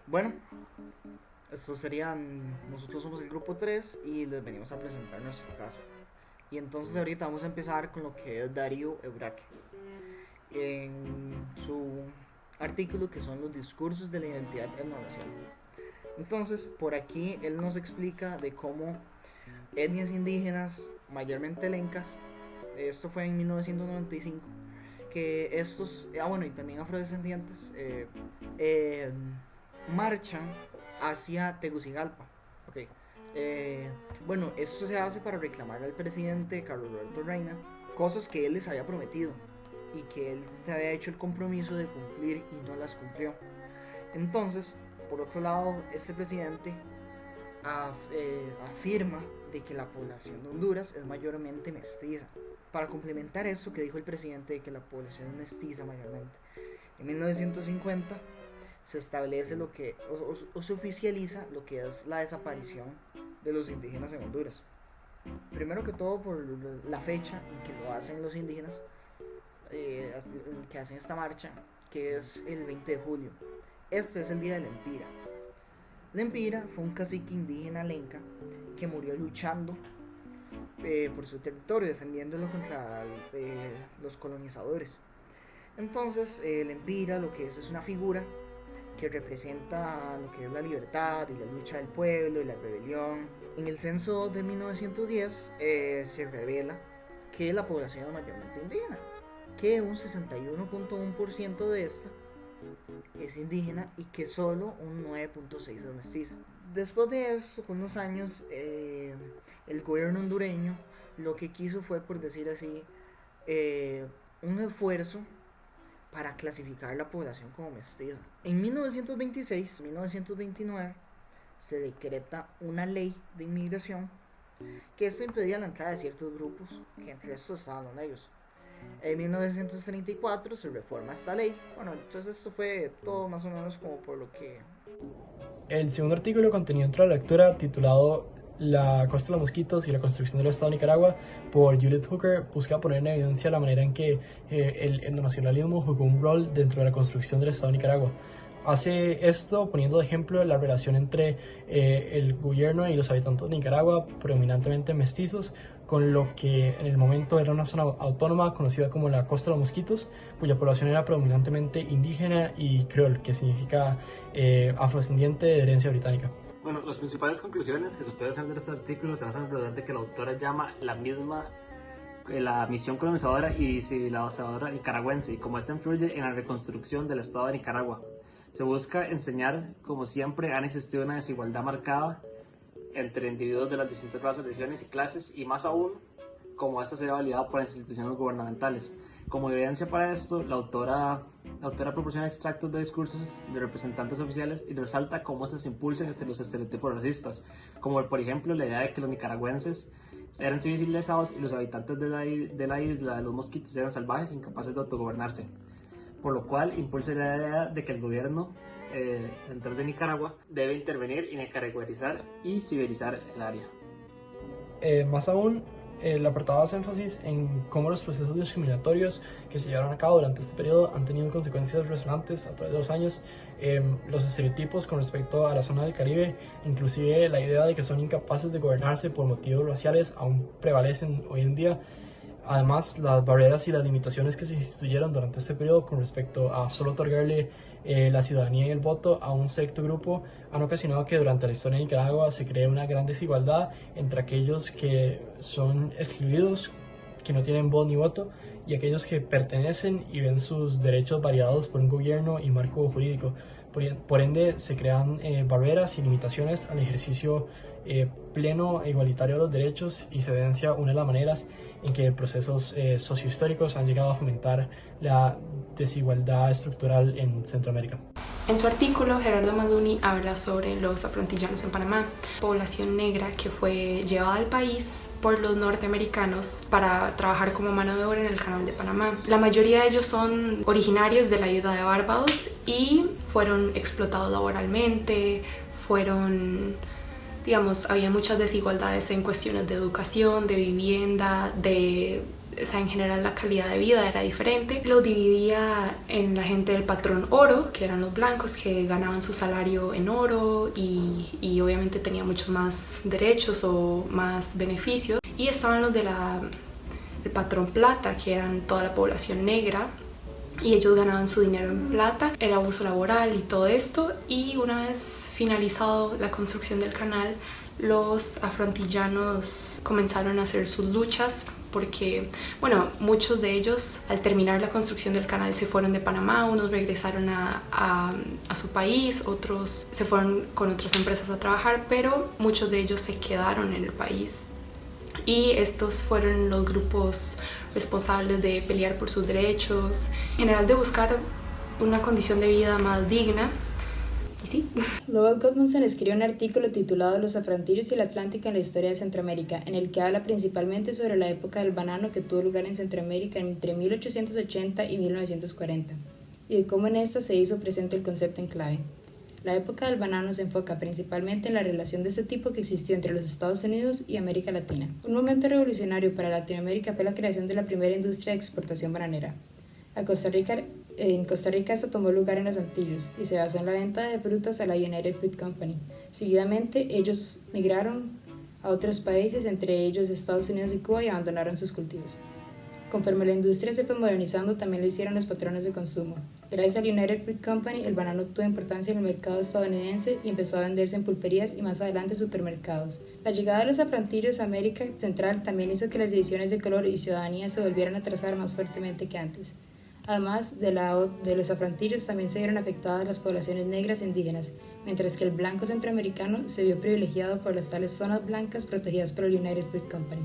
Bueno, estos serían, nosotros somos el grupo 3 y les venimos a presentar nuestro caso. Y entonces ahorita vamos a empezar con lo que es Darío Ebraque. En su artículo que son los discursos de la identidad etnorracial. Entonces, por aquí él nos explica de cómo etnias indígenas, mayormente lencas, esto fue en 1995, que estos, bueno, y también afrodescendientes, eh, marchan hacia Tegucigalpa. Okay. Bueno, esto se hace para reclamar al presidente Carlos Roberto Reina cosas que él les había prometido y que él se había hecho el compromiso de cumplir y no las cumplió. Entonces, por otro lado, este presidente afirma de que la población de Honduras es mayormente mestiza. Para complementar eso que dijo el presidente de que la población es mestiza mayormente, en 1950 se establece lo que o se oficializa lo que es la desaparición de los indígenas en Honduras. Primero que todo por la fecha en que lo hacen los indígenas, que hacen esta marcha, que es el 20 de julio. Este es el día de Lempira. Lempira fue un cacique indígena lenca que murió luchando por su territorio, defendiéndolo contra los colonizadores. Entonces, Lempira lo que es una figura que representa lo que es la libertad y la lucha del pueblo y la rebelión. En el censo de 1910 se revela que la población es mayormente indígena, que un 61.1% de esta es indígena y que solo un 9.6% es mestiza. Después de esto, con los años, el gobierno hondureño lo que quiso fue, por decir así, un esfuerzo para clasificar la población como mestiza. En 1926-1929 se decreta una ley de inmigración que esto impedía la entrada de ciertos grupos, que entre estos estaban los negros. En 1934 se reforma esta ley. Bueno, entonces esto fue todo más o menos como por lo que... El segundo artículo contenía otra lectura titulado La costa de los mosquitos y la construcción del Estado de Nicaragua por Judith Hooker. Busca poner en evidencia la manera en que el etnonacionalismo jugó un rol dentro de la construcción del Estado de Nicaragua. Hace esto poniendo de ejemplo la relación entre el gobierno y los habitantes de Nicaragua, predominantemente mestizos, con lo que en el momento era una zona autónoma conocida como la Costa de los Mosquitos, cuya población era predominantemente indígena y creol, que significa afrodescendiente de herencia británica. Bueno, las principales conclusiones que se pueden hacer de este artículo se basan alrededor de que la autora llama la misma la misión colonizadora y civilizadora nicaragüense y cómo esta influye en la reconstrucción del Estado de Nicaragua. Se busca enseñar, como siempre, han existido una desigualdad marcada entre individuos de las distintas razas, religiones y clases, y más aún, como esta se ve validada por las instituciones gubernamentales. Como evidencia para esto, la autora proporciona extractos de discursos de representantes oficiales y resalta cómo estos se impulsan los estereotipos racistas, como por ejemplo la idea de que los nicaragüenses eran civilizados y los habitantes de la isla de los mosquitos eran salvajes e incapaces de autogobernarse, por lo cual impulsa la idea de que el gobierno central de Nicaragua debe intervenir y nicaragüenizar y civilizar el área. Más aún, el apartado hace énfasis en cómo los procesos discriminatorios que se llevaron a cabo durante este periodo han tenido consecuencias resonantes a través de los años. Los estereotipos con respecto a la zona del Caribe, inclusive la idea de que son incapaces de gobernarse por motivos raciales, aún prevalecen hoy en día. Además, las barreras y las limitaciones que se instituyeron durante este periodo con respecto a solo otorgarle la ciudadanía y el voto a un selecto grupo han ocasionado que durante la historia de Nicaragua se cree una gran desigualdad entre aquellos que son excluidos, que no tienen voz ni voto, y aquellos que pertenecen y ven sus derechos variados por un gobierno y marco jurídico. Por ende, se crean barreras y limitaciones al ejercicio pleno e igualitario de los derechos, y se evidencia una de las maneras en que procesos sociohistóricos han llegado a fomentar la desigualdad estructural en Centroamérica. En su artículo, Gerardo Maduni habla sobre los afrontillanos en Panamá, población negra que fue llevada al país por los norteamericanos para trabajar como mano de obra en el canal de Panamá. La mayoría de ellos son originarios de la isla de Barbados y fueron explotados laboralmente, fueron digamos, había muchas desigualdades en cuestiones de educación, de vivienda, en general la calidad de vida era diferente. Lo dividía en la gente del patrón oro, que eran los blancos, que ganaban su salario en oro y obviamente tenían muchos más derechos o más beneficios. Y estaban los del patrón plata, que eran toda la población negra, y ellos ganaban su dinero en plata, el abuso laboral y todo esto. Y una vez finalizado la construcción del canal, los afroantillanos comenzaron a hacer sus luchas porque, bueno, muchos de ellos al terminar la construcción del canal se fueron de Panamá, unos regresaron a su país, otros se fueron con otras empresas a trabajar, pero muchos de ellos se quedaron en el país. Y estos fueron los grupos responsables de pelear por sus derechos, en general de buscar una condición de vida más digna. Y sí. Lowell Goodmanson escribió un artículo titulado Los afrantillos y el Atlántico en la historia de Centroamérica, en el que habla principalmente sobre la época del banano que tuvo lugar en Centroamérica entre 1880 y 1940, y de cómo en esta se hizo presente el concepto en clave. La época del banano se enfoca principalmente en la relación de este tipo que existió entre los Estados Unidos y América Latina. Un momento revolucionario para Latinoamérica fue la creación de la primera industria de exportación bananera. En Costa Rica esta tomó lugar en los Antillos y se basó en la venta de frutas a la United Fruit Company. Seguidamente ellos migraron a otros países, entre ellos Estados Unidos y Cuba, y abandonaron sus cultivos. Conforme la industria se fue modernizando, también lo hicieron los patrones de consumo. Gracias a la United Fruit Company, el banano tuvo importancia en el mercado estadounidense y empezó a venderse en pulperías y más adelante supermercados. La llegada de los afrantillos a América Central también hizo que las divisiones de color y ciudadanía se volvieran a trazar más fuertemente que antes. Además de los afrantillos, también se vieron afectadas las poblaciones negras e indígenas, mientras que el blanco centroamericano se vio privilegiado por las tales zonas blancas protegidas por la United Fruit Company.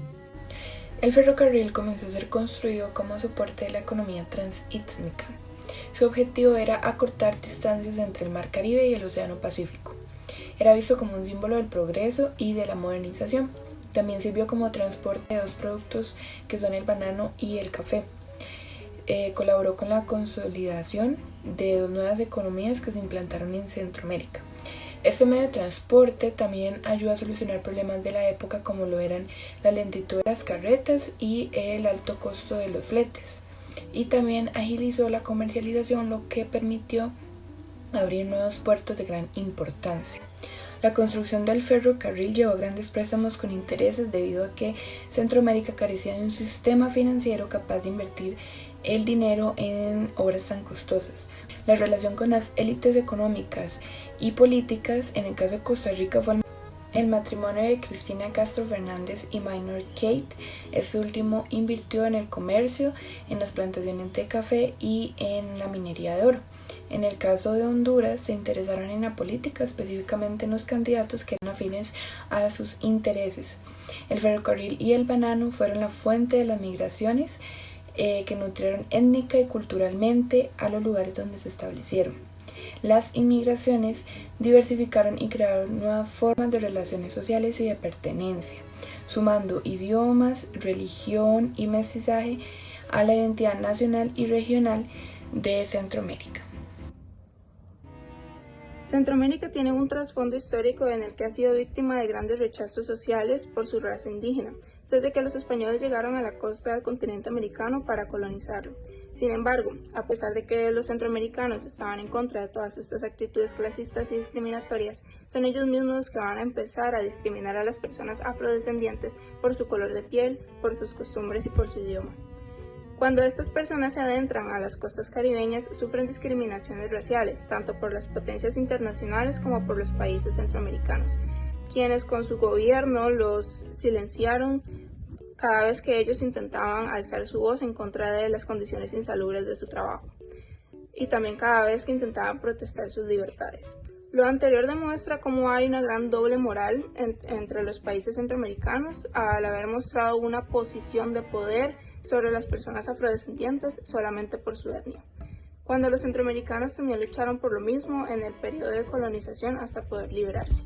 El ferrocarril comenzó a ser construido como soporte de la economía transístmica. Su objetivo era acortar distancias entre el Mar Caribe y el Océano Pacífico. Era visto como un símbolo del progreso y de la modernización. También sirvió como transporte de dos productos que son el banano y el café. Colaboró con la consolidación de dos nuevas economías que se implantaron en Centroamérica. Este medio de transporte también ayudó a solucionar problemas de la época como lo eran la lentitud de las carretas y el alto costo de los fletes. Y también agilizó la comercialización, lo que permitió abrir nuevos puertos de gran importancia. La construcción del ferrocarril llevó grandes préstamos con intereses debido a que Centroamérica carecía de un sistema financiero capaz de invertir el dinero en obras tan costosas. La relación con las élites económicas y políticas en el caso de Costa Rica fue el matrimonio de Cristina Castro Fernández y Minor Keith. Este último invirtió en el comercio, en las plantaciones de café y en la minería de oro. En el caso de Honduras se interesaron en la política, específicamente en los candidatos que eran afines a sus intereses. El ferrocarril y el banano fueron la fuente de las migraciones que nutrieron étnica y culturalmente a los lugares donde se establecieron. Las inmigraciones diversificaron y crearon nuevas formas de relaciones sociales y de pertenencia, sumando idiomas, religión y mestizaje a la identidad nacional y regional de Centroamérica. Centroamérica tiene un trasfondo histórico en el que ha sido víctima de grandes rechazos sociales por su raza indígena, desde que los españoles llegaron a la costa del continente americano para colonizarlo. Sin embargo, a pesar de que los centroamericanos estaban en contra de todas estas actitudes clasistas y discriminatorias, son ellos mismos los que van a empezar a discriminar a las personas afrodescendientes por su color de piel, por sus costumbres y por su idioma. Cuando estas personas se adentran a las costas caribeñas, sufren discriminaciones raciales, tanto por las potencias internacionales como por los países centroamericanos, quienes con su gobierno los silenciaron cada vez que ellos intentaban alzar su voz en contra de las condiciones insalubres de su trabajo, y también cada vez que intentaban protestar sus libertades. Lo anterior demuestra cómo hay una gran doble moral entre los países centroamericanos al haber mostrado una posición de poder sobre las personas afrodescendientes solamente por su etnia, cuando los centroamericanos también lucharon por lo mismo en el periodo de colonización hasta poder liberarse.